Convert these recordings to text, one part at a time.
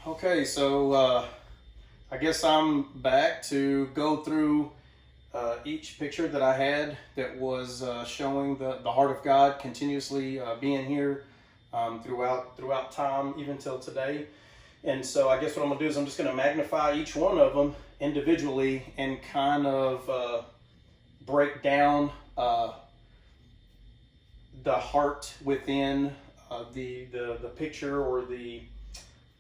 Okay, so I guess I'm back to go through each picture that I had that was showing the heart of God continuously being here throughout time, even till today. And so I guess what I'm gonna do is I'm just gonna magnify each one of them individually and kind of break down the heart within the picture or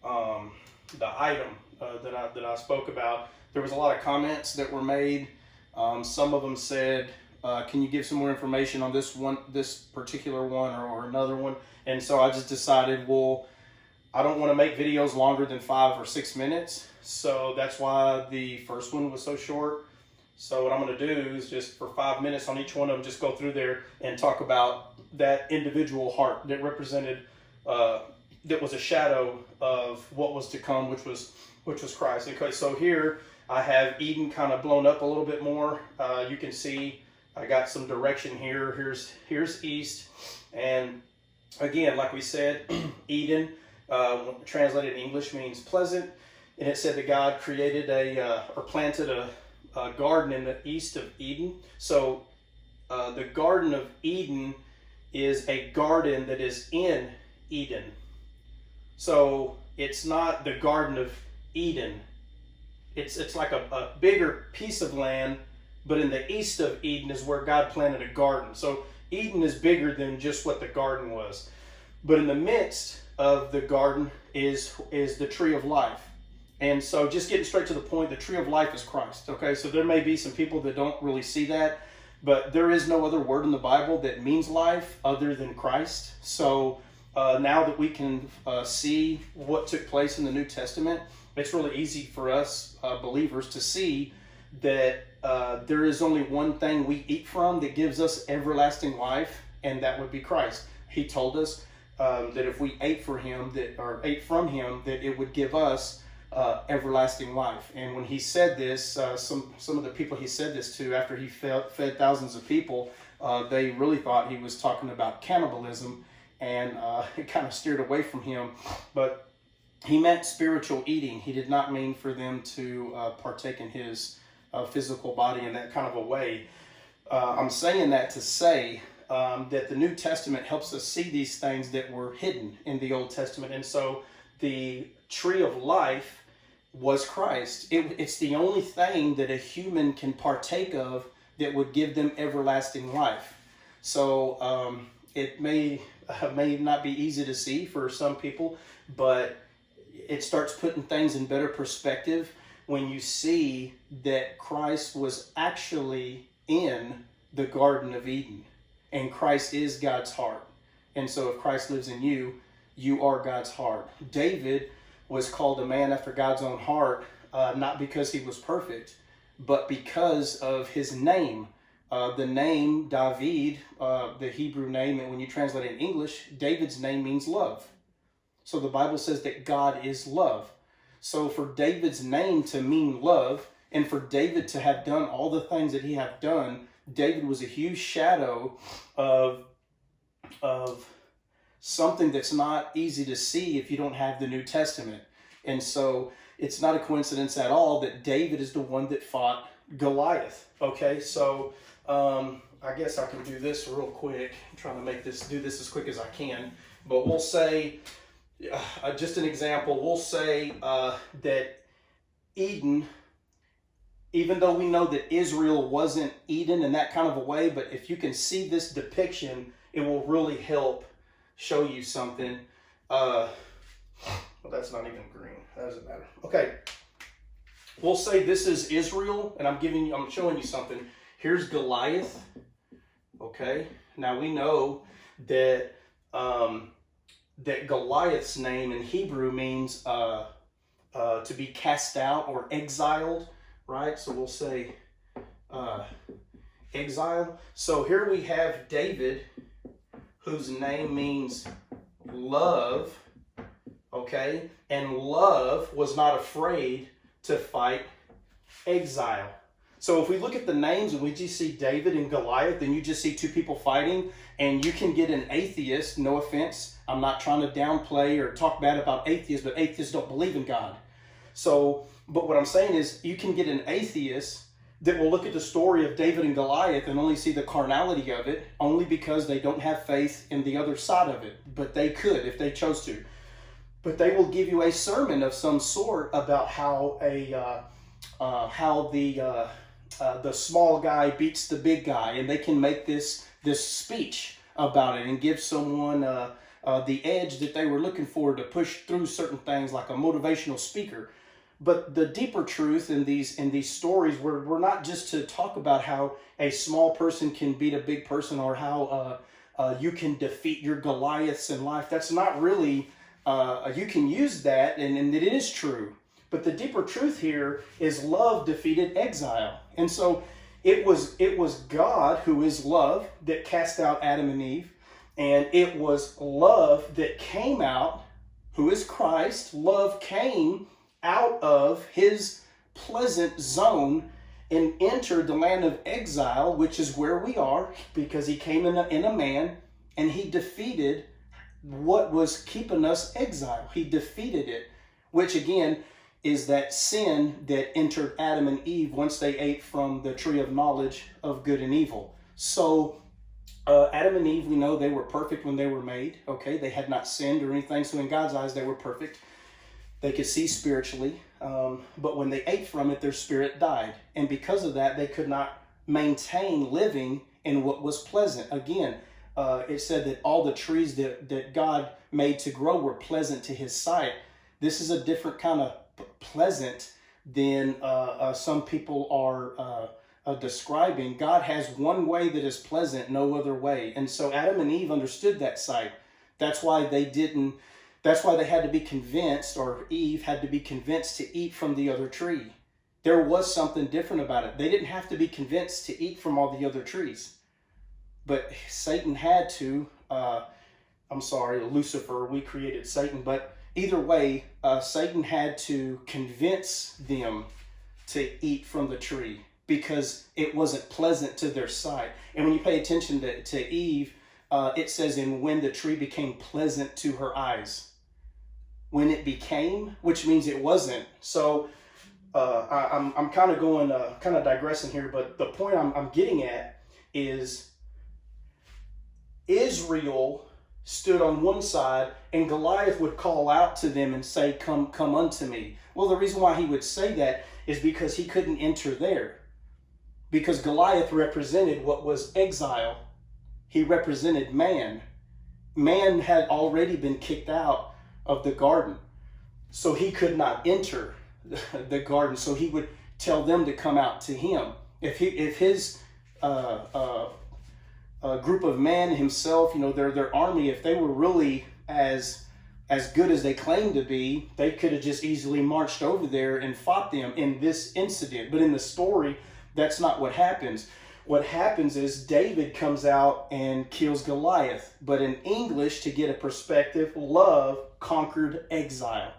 um, the item that I spoke about. There was a lot of comments that were made. Some of them said, "Can you give some more information on this particular one, or another one?" And so I just decided, well, I don't want to make videos longer than 5 or 6 minutes, so that's why the first one was so short. So what I'm going to do is just for 5 minutes on each one of them, just go through there and talk about that individual heart that represented, that was a shadow of what was to come, which was Christ. Okay, so here I have Eden kind of blown up a little bit more. You can see I got some direction here. Here's east, and again, like we said, Eden, translated in English, means pleasant, and it said that God created or planted a garden in the east of Eden. So the Garden of Eden is a garden that is in Eden. So it's not the Garden of Eden. It's like a bigger piece of land, but in the east of Eden is where God planted a garden. So Eden is bigger than just what the garden was. But in the midst of the garden is the tree of life. And so just getting straight to the point, the tree of life is Christ. Okay, so there may be some people that don't really see that, but there is no other word in the Bible that means life other than Christ. So now that we can see what took place in the New Testament, it's really easy for us believers to see that there is only one thing we eat from that gives us everlasting life, and that would be Christ. He told us that if we ate from him, that it would give us everlasting life. And when he said this, some of the people he said this to, after he fed thousands of people, they really thought he was talking about cannibalism, and it kind of steered away from him. But he meant spiritual eating. He did not mean for them to partake in his physical body in that kind of a way. I'm saying that to say that the New Testament helps us see these things that were hidden in the Old Testament. And so the tree of life was Christ. It's the only thing that a human can partake of that would give them everlasting life. So it may not be easy to see for some people, but it starts putting things in better perspective when you see that Christ was actually in the Garden of Eden, and Christ is God's heart. And so if Christ lives in you, you are God's heart. David was called a man after God's own heart, not because he was perfect, but because of his name. The name David, the Hebrew name, and when you translate it in English, David's name means love. So the Bible says that God is love. So for David's name to mean love, and for David to have done all the things that he have done, David was a huge shadow of something that's not easy to see if you don't have the New Testament. And so it's not a coincidence at all that David is the one that fought Goliath. Okay, so I guess I can do this real quick. I'm trying to do this as quick as I can. But we'll say, just an example, we'll say that Eden, even though we know that Israel wasn't Eden in that kind of a way, but if you can see this depiction, it will really help show you something. Well, that's not even green. That doesn't matter. Okay. We'll say this is Israel, and I'm showing you something. Here's Goliath. Okay. Now we know that that Goliath's name in Hebrew means to be cast out or exiled, right? So we'll say exile. So here we have David, whose name means love, okay? And love was not afraid to fight exile. So if we look at the names and we just see David and Goliath, then you just see two people fighting, and you can get an atheist, no offense, I'm not trying to downplay or talk bad about atheists, but atheists don't believe in God. So, but what I'm saying is you can get an atheist that will look at the story of David and Goliath and only see the carnality of it, only because they don't have faith in the other side of it. But they could if they chose to. But they will give you a sermon of some sort about how the small guy beats the big guy, and they can make this speech about it and give someone the edge that they were looking for to push through certain things, like a motivational speaker. But the deeper truth in these stories, we're not just to talk about how a small person can beat a big person, or how you can defeat your Goliaths in life. That's not really, you can use that, and it is true. But the deeper truth here is love defeated exile. And so it was God, who is love, that cast out Adam and Eve. And it was love that came out, who is Christ. Love came out of his pleasant zone and entered the land of exile, which is where we are, because he came in a man, and he defeated what was keeping us exile. He defeated it, which again is that sin that entered Adam and Eve once they ate from the tree of knowledge of good and evil. So Adam and Eve, we know they were perfect when they were made. Okay, they had not sinned or anything, so in God's eyes they were perfect. They could see spiritually, but when they ate from it, their spirit died. And because of that, they could not maintain living in what was pleasant. Again, it said that all the trees that God made to grow were pleasant to his sight. This is a different kind of pleasant than some people are describing. God has one way that is pleasant, no other way. And so Adam and Eve understood that sight. That's why they had to be convinced, or Eve had to be convinced to eat from the other tree. There was something different about it. They didn't have to be convinced to eat from all the other trees. But Satan had to, Lucifer, we created Satan, but either way, Satan had to convince them to eat from the tree because it wasn't pleasant to their sight. And when you pay attention to Eve, it says, and when the tree became pleasant to her eyes. When it became, which means it wasn't. So I'm kind of going, kind of digressing here, but the point I'm getting at is Israel stood on one side, and Goliath would call out to them and say, come unto me. Well, the reason why he would say that is because he couldn't enter there. Because Goliath represented what was exile. He represented man. Man had already been kicked out of the garden. So he could not enter the garden. So he would tell them to come out to him. If his group of men, himself, their army, if they were really as good as they claimed to be, they could have just easily marched over there and fought them in this incident. But in the story, that's not what happens. What happens is David comes out and kills Goliath. But in English, to get a perspective, love conquered exile.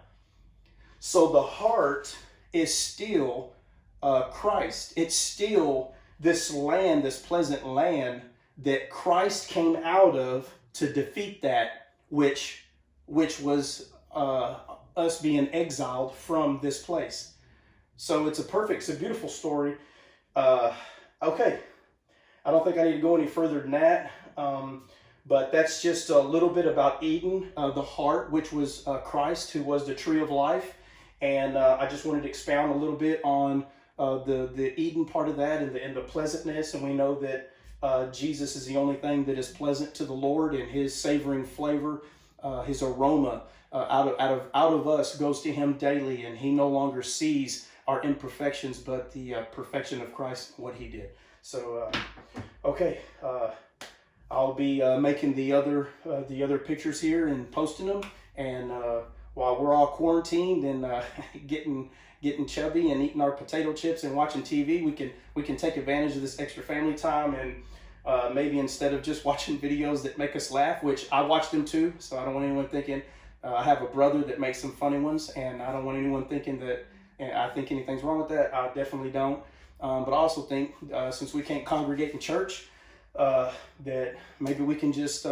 So the heart is still Christ. It's still this land, this pleasant land that Christ came out of to defeat that which was us being exiled from this place. So it's a beautiful story. Okay, I don't think I need to go any further than that, but that's just a little bit about Eden, the heart, which was Christ, who was the tree of life. And I just wanted to expound a little bit on the Eden part of that and the pleasantness. And we know that Jesus is the only thing that is pleasant to the Lord, and his savoring flavor, his aroma out of us goes to him daily, and he no longer sees our imperfections, but the perfection of Christ, what he did. So, okay, I'll be making the other pictures here and posting them, and while we're all quarantined and getting chubby and eating our potato chips and watching TV, we can take advantage of this extra family time, and maybe instead of just watching videos that make us laugh, which I watch them too, so I don't want anyone thinking I have a brother that makes some funny ones, and I don't want anyone thinking that I think anything's wrong with that. I definitely don't. But I also think since we can't congregate in church, that maybe we can just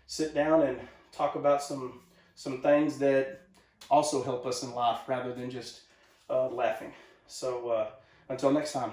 sit down and talk about some things that also help us in life rather than just laughing. So until next time.